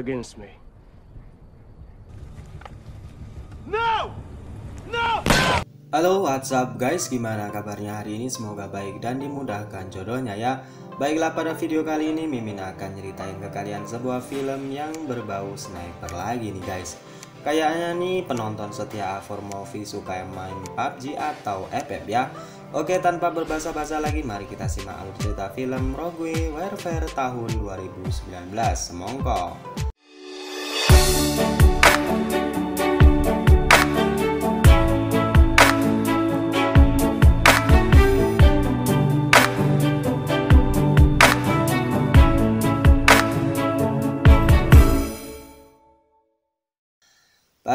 against me. No! No! Halo, what's up guys? Gimana kabarnya hari ini? Semoga baik dan dimudahkan jodohnya ya. Baiklah, pada video kali ini Mimin akan nyeritain ke kalian sebuah film yang berbau sniper lagi nih guys. Kayaknya nih penonton setia A4 Movie suka main PUBG atau FF ya. Oke, tanpa berbasa-basa lagi, mari kita simak alur cerita film Rogue Warfare tahun 2019. Semongko.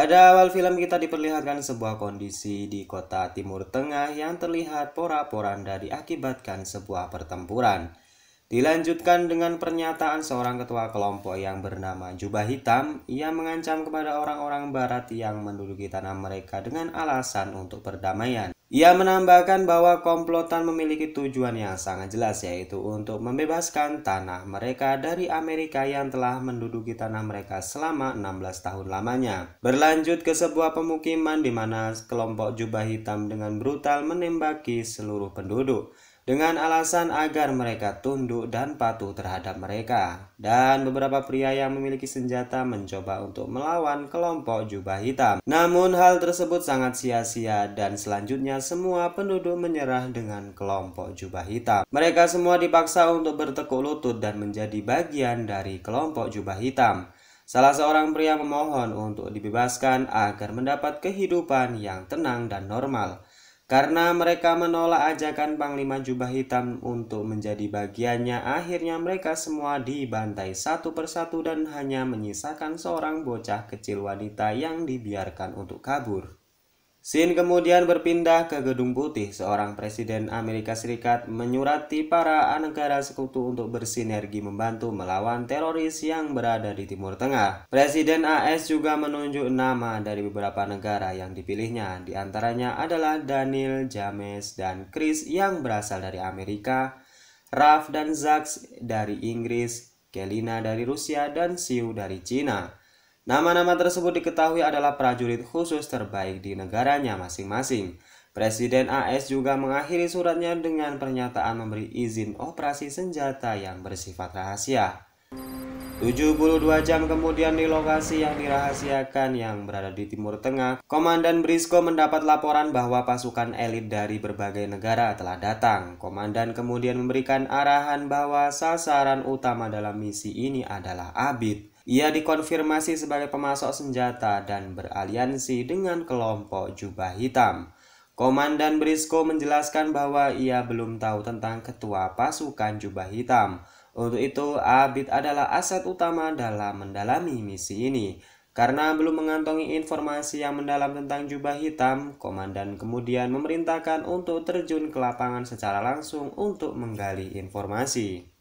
Pada awal film kita diperlihatkan sebuah kondisi di kota Timur Tengah yang terlihat porak-poranda diakibatkan sebuah pertempuran. Dilanjutkan dengan pernyataan seorang ketua kelompok yang bernama Jubah Hitam. Ia mengancam kepada orang-orang barat yang menduduki tanah mereka dengan alasan untuk perdamaian. Ia menambahkan bahwa komplotan memiliki tujuan yang sangat jelas, yaitu untuk membebaskan tanah mereka dari Amerika yang telah menduduki tanah mereka selama 16 tahun lamanya. Berlanjut ke sebuah pemukiman di mana kelompok Jubah Hitam dengan brutal menembaki seluruh penduduk dengan alasan agar mereka tunduk dan patuh terhadap mereka. Dan beberapa pria yang memiliki senjata mencoba untuk melawan kelompok Jubah Hitam. Namun hal tersebut sangat sia-sia dan selanjutnya semua penduduk menyerah dengan kelompok Jubah Hitam. Mereka semua dipaksa untuk bertekuk lutut dan menjadi bagian dari kelompok Jubah Hitam. Salah seorang pria memohon untuk dibebaskan agar mendapat kehidupan yang tenang dan normal. Karena mereka menolak ajakan Panglima Jubah Hitam untuk menjadi bagiannya, akhirnya mereka semua dibantai satu persatu dan hanya menyisakan seorang bocah kecil wanita yang dibiarkan untuk kabur. Scene kemudian berpindah ke Gedung Putih. Seorang Presiden Amerika Serikat menyurati para negara sekutu untuk bersinergi membantu melawan teroris yang berada di Timur Tengah. Presiden AS juga menunjuk nama dari beberapa negara yang dipilihnya. Di antaranya adalah Daniel, James, dan Chris yang berasal dari Amerika, Raf dan Zax dari Inggris, Kelina dari Rusia, dan Xiu dari Cina. Nama-nama tersebut diketahui adalah prajurit khusus terbaik di negaranya masing-masing. Presiden AS juga mengakhiri suratnya dengan pernyataan memberi izin operasi senjata yang bersifat rahasia. 72 jam kemudian di lokasi yang dirahasiakan yang berada di Timur Tengah, Komandan Briscoe mendapat laporan bahwa pasukan elit dari berbagai negara telah datang. Komandan kemudian memberikan arahan bahwa sasaran utama dalam misi ini adalah Abid. Ia dikonfirmasi sebagai pemasok senjata dan beraliansi dengan kelompok Jubah Hitam. Komandan Briscoe menjelaskan bahwa ia belum tahu tentang ketua pasukan Jubah Hitam. Untuk itu, Abid adalah aset utama dalam mendalami misi ini. Karena belum mengantongi informasi yang mendalam tentang Jubah Hitam, Komandan kemudian memerintahkan untuk terjun ke lapangan secara langsung untuk menggali informasi.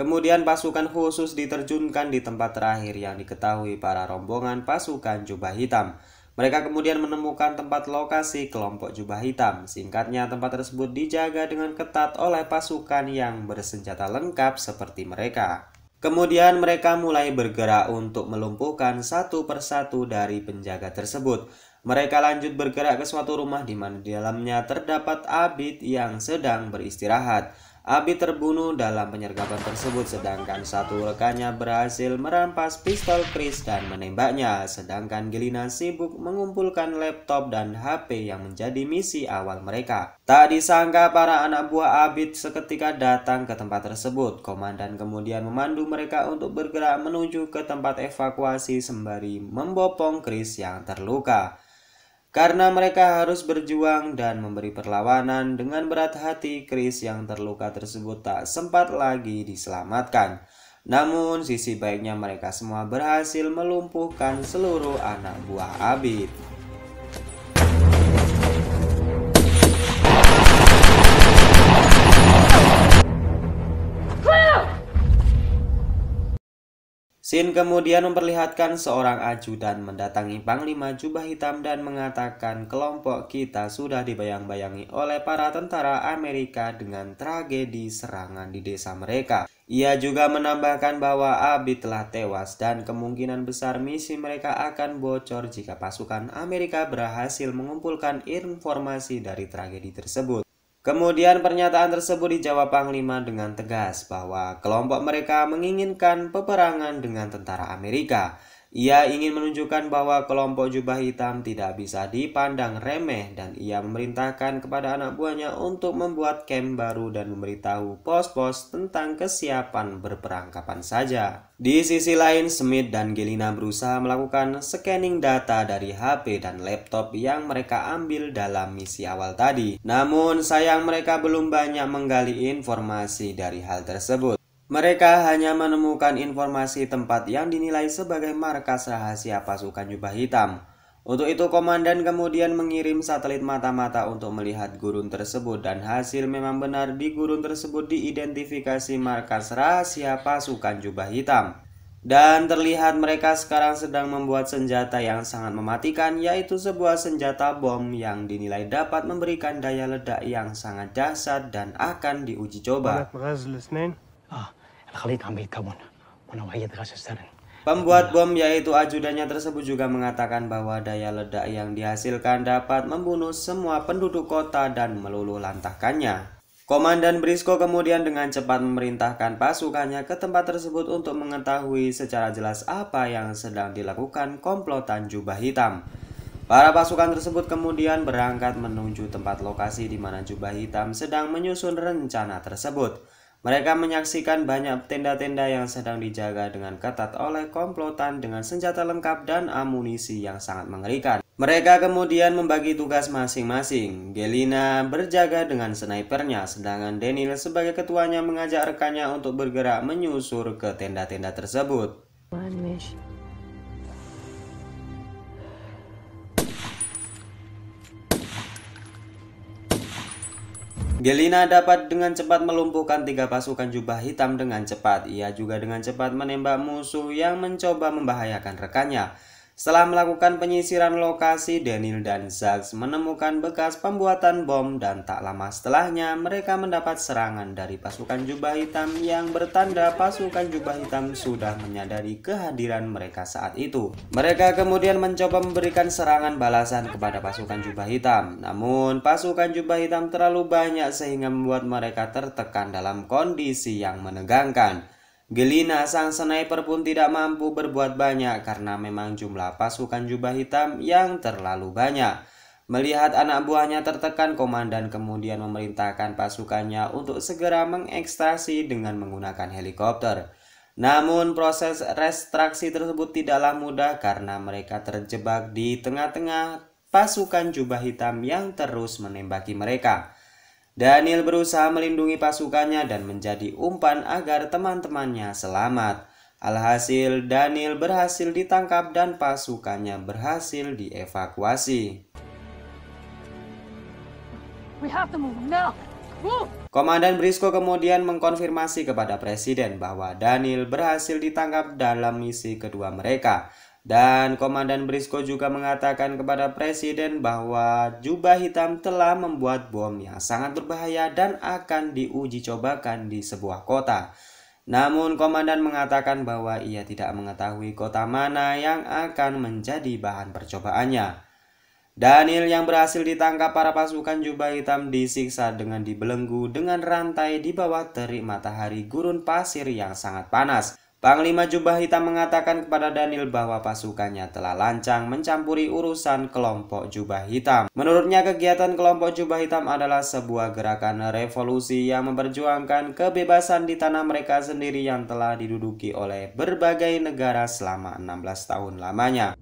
Kemudian pasukan khusus diterjunkan di tempat terakhir yang diketahui para rombongan pasukan Jubah Hitam. Mereka kemudian menemukan tempat lokasi kelompok Jubah Hitam. Singkatnya, tempat tersebut dijaga dengan ketat oleh pasukan yang bersenjata lengkap seperti mereka. Kemudian mereka mulai bergerak untuk melumpuhkan satu persatu dari penjaga tersebut. Mereka lanjut bergerak ke suatu rumah di mana di dalamnya terdapat Abid yang sedang beristirahat. Abid terbunuh dalam penyergapan tersebut, sedangkan satu rekannya berhasil merampas pistol Chris dan menembaknya, sedangkan Gelina sibuk mengumpulkan laptop dan HP yang menjadi misi awal mereka. Tak disangka para anak buah Abid seketika datang ke tempat tersebut. Komandan kemudian memandu mereka untuk bergerak menuju ke tempat evakuasi sembari membopong Chris yang terluka. Karena mereka harus berjuang dan memberi perlawanan dengan berat hati, Chris yang terluka tersebut tak sempat lagi diselamatkan. Namun sisi baiknya mereka semua berhasil melumpuhkan seluruh anak buah Abid. Scene kemudian memperlihatkan seorang ajudan mendatangi Panglima Jubah Hitam dan mengatakan kelompok kita sudah dibayang-bayangi oleh para tentara Amerika dengan tragedi serangan di desa mereka. Ia juga menambahkan bahwa Abid telah tewas dan kemungkinan besar misi mereka akan bocor jika pasukan Amerika berhasil mengumpulkan informasi dari tragedi tersebut. Kemudian pernyataan tersebut dijawab Panglima dengan tegas bahwa kelompok mereka menginginkan peperangan dengan tentara Amerika. Ia ingin menunjukkan bahwa kelompok jubah hitam tidak bisa dipandang remeh dan ia memerintahkan kepada anak buahnya untuk membuat camp baru dan memberitahu pos-pos tentang kesiapan berperang kapan saja. Di sisi lain, Smith dan Gelina berusaha melakukan scanning data dari HP dan laptop yang mereka ambil dalam misi awal tadi. Namun sayang mereka belum banyak menggali informasi dari hal tersebut. Mereka hanya menemukan informasi tempat yang dinilai sebagai markas rahasia pasukan jubah hitam. Untuk itu komandan kemudian mengirim satelit mata-mata untuk melihat gurun tersebut dan hasil memang benar di gurun tersebut diidentifikasi markas rahasia pasukan jubah hitam. Dan terlihat mereka sekarang sedang membuat senjata yang sangat mematikan, yaitu sebuah senjata bom yang dinilai dapat memberikan daya ledak yang sangat dahsyat dan akan diuji coba. Pembuat bom yaitu ajudannya tersebut juga mengatakan bahwa daya ledak yang dihasilkan dapat membunuh semua penduduk kota dan meluluh lantahkannya. Komandan Briscoe kemudian dengan cepat memerintahkan pasukannya ke tempat tersebut untuk mengetahui secara jelas apa yang sedang dilakukan komplotan jubah hitam. Para pasukan tersebut kemudian berangkat menuju tempat lokasi di mana jubah hitam sedang menyusun rencana tersebut. Mereka menyaksikan banyak tenda-tenda yang sedang dijaga dengan ketat oleh komplotan dengan senjata lengkap dan amunisi yang sangat mengerikan. Mereka kemudian membagi tugas masing-masing. Gelina berjaga dengan snipernya, sedangkan Daniel sebagai ketuanya mengajak rekannya untuk bergerak menyusur ke tenda-tenda tersebut. Gelina dapat dengan cepat melumpuhkan 3 pasukan jubah hitam dengan cepat. Ia juga dengan cepat menembak musuh yang mencoba membahayakan rekannya. Setelah melakukan penyisiran lokasi, Daniel dan Zax menemukan bekas pembuatan bom dan tak lama setelahnya mereka mendapat serangan dari pasukan jubah hitam yang bertanda pasukan jubah hitam sudah menyadari kehadiran mereka saat itu. Mereka kemudian mencoba memberikan serangan balasan kepada pasukan jubah hitam. Namun pasukan jubah hitam terlalu banyak sehingga membuat mereka tertekan dalam kondisi yang menegangkan. Gelina sang sniper pun tidak mampu berbuat banyak karena memang jumlah pasukan jubah hitam yang terlalu banyak. Melihat anak buahnya tertekan, komandan kemudian memerintahkan pasukannya untuk segera mengekstrasi dengan menggunakan helikopter. Namun proses ekstraksi tersebut tidaklah mudah karena mereka terjebak di tengah-tengah pasukan jubah hitam yang terus menembaki mereka. Daniel berusaha melindungi pasukannya dan menjadi umpan agar teman-temannya selamat. Alhasil, Daniel berhasil ditangkap dan pasukannya berhasil dievakuasi. Komandan Briscoe kemudian mengkonfirmasi kepada Presiden bahwa Daniel berhasil ditangkap dalam misi kedua mereka. Dan Komandan Briscoe juga mengatakan kepada Presiden bahwa jubah hitam telah membuat bom yang sangat berbahaya dan akan diuji cobakan di sebuah kota. Namun Komandan mengatakan bahwa ia tidak mengetahui kota mana yang akan menjadi bahan percobaannya. Daniel yang berhasil ditangkap para pasukan jubah hitam disiksa dengan dibelenggu dengan rantai di bawah terik matahari gurun pasir yang sangat panas. Panglima jubah hitam mengatakan kepada Daniel bahwa pasukannya telah lancang mencampuri urusan kelompok jubah hitam. Menurutnya kegiatan kelompok jubah hitam adalah sebuah gerakan revolusi yang memperjuangkan kebebasan di tanah mereka sendiri yang telah diduduki oleh berbagai negara selama 16 tahun lamanya.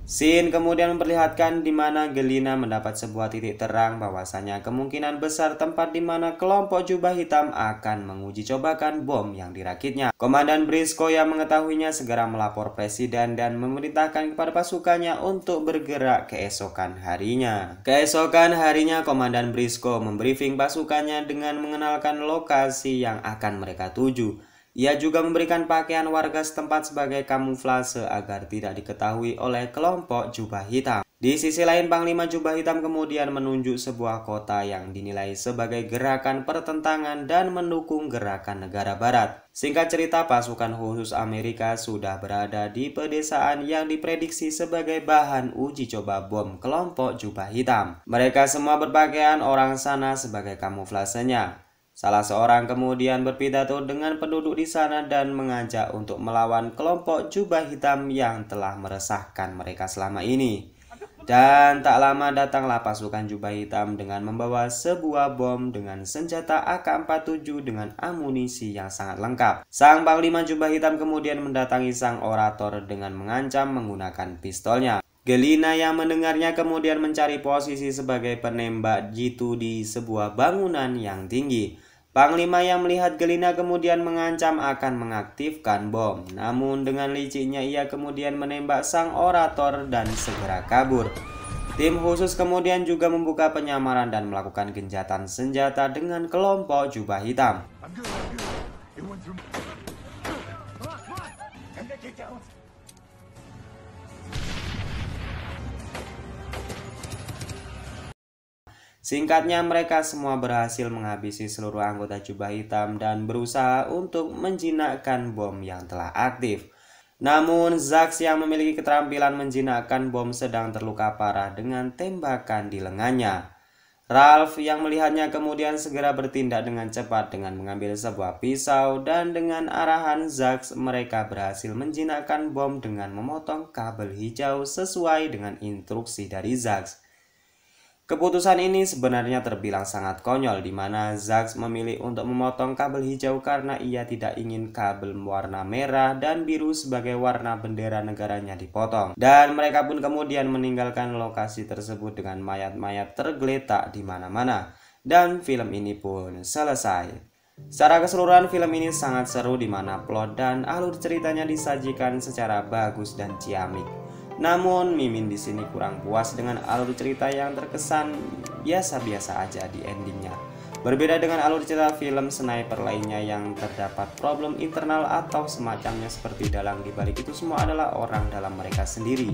Scene kemudian memperlihatkan di mana Gelina mendapat sebuah titik terang bahwasanya kemungkinan besar tempat di mana kelompok jubah hitam akan menguji cobakan bom yang dirakitnya. Komandan Briscoe yang mengetahuinya segera melapor Presiden dan memerintahkan kepada pasukannya untuk bergerak keesokan harinya. Keesokan harinya Komandan Briscoe membriefing pasukannya dengan mengenalkan lokasi yang akan mereka tuju. Ia juga memberikan pakaian warga setempat sebagai kamuflase agar tidak diketahui oleh kelompok jubah hitam. Di sisi lain, Panglima Jubah Hitam kemudian menunjuk sebuah kota yang dinilai sebagai gerakan pertentangan dan mendukung gerakan negara barat. Singkat cerita, pasukan khusus Amerika sudah berada di pedesaan yang diprediksi sebagai bahan uji coba bom kelompok Jubah Hitam. Mereka semua berpakaian orang sana sebagai kamuflasenya. Salah seorang kemudian berpidato dengan penduduk di sana dan mengajak untuk melawan kelompok Jubah Hitam yang telah meresahkan mereka selama ini. Dan tak lama datanglah pasukan Jubah Hitam dengan membawa sebuah bom dengan senjata AK-47 dengan amunisi yang sangat lengkap. Sang Panglima Jubah Hitam kemudian mendatangi sang orator dengan mengancam menggunakan pistolnya. Gelina yang mendengarnya kemudian mencari posisi sebagai penembak jitu di sebuah bangunan yang tinggi. Panglima yang melihat Gelina kemudian mengancam akan mengaktifkan bom. Namun dengan liciknya ia kemudian menembak sang orator dan segera kabur. Tim khusus kemudian juga membuka penyamaran dan melakukan gencatan senjata dengan kelompok Jubah Hitam. Singkatnya, mereka semua berhasil menghabisi seluruh anggota Jubah Hitam dan berusaha untuk menjinakkan bom yang telah aktif. Namun, Zax yang memiliki keterampilan menjinakkan bom sedang terluka parah dengan tembakan di lengannya. Ralph yang melihatnya kemudian segera bertindak dengan cepat dengan mengambil sebuah pisau, dan dengan arahan Zax mereka berhasil menjinakkan bom dengan memotong kabel hijau sesuai dengan instruksi dari Zax. Keputusan ini sebenarnya terbilang sangat konyol, di mana Zax memilih untuk memotong kabel hijau karena ia tidak ingin kabel warna merah dan biru sebagai warna bendera negaranya dipotong. Dan mereka pun kemudian meninggalkan lokasi tersebut dengan mayat-mayat tergeletak di mana-mana. Dan film ini pun selesai. Secara keseluruhan film ini sangat seru, di mana plot dan alur ceritanya disajikan secara bagus dan ciamik. Namun Mimin di sini kurang puas dengan alur cerita yang terkesan biasa-biasa aja di endingnya. Berbeda dengan alur cerita film sniper lainnya yang terdapat problem internal atau semacamnya, seperti dalang dibalik itu semua adalah orang dalam mereka sendiri,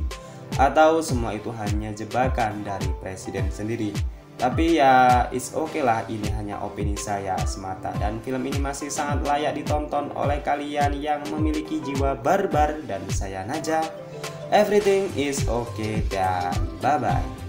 atau semua itu hanya jebakan dari presiden sendiri. Tapi ya it's okay lah, ini hanya opini saya semata, dan film ini masih sangat layak ditonton oleh kalian yang memiliki jiwa barbar. Dan saya Najah, everything is okay, dan bye bye.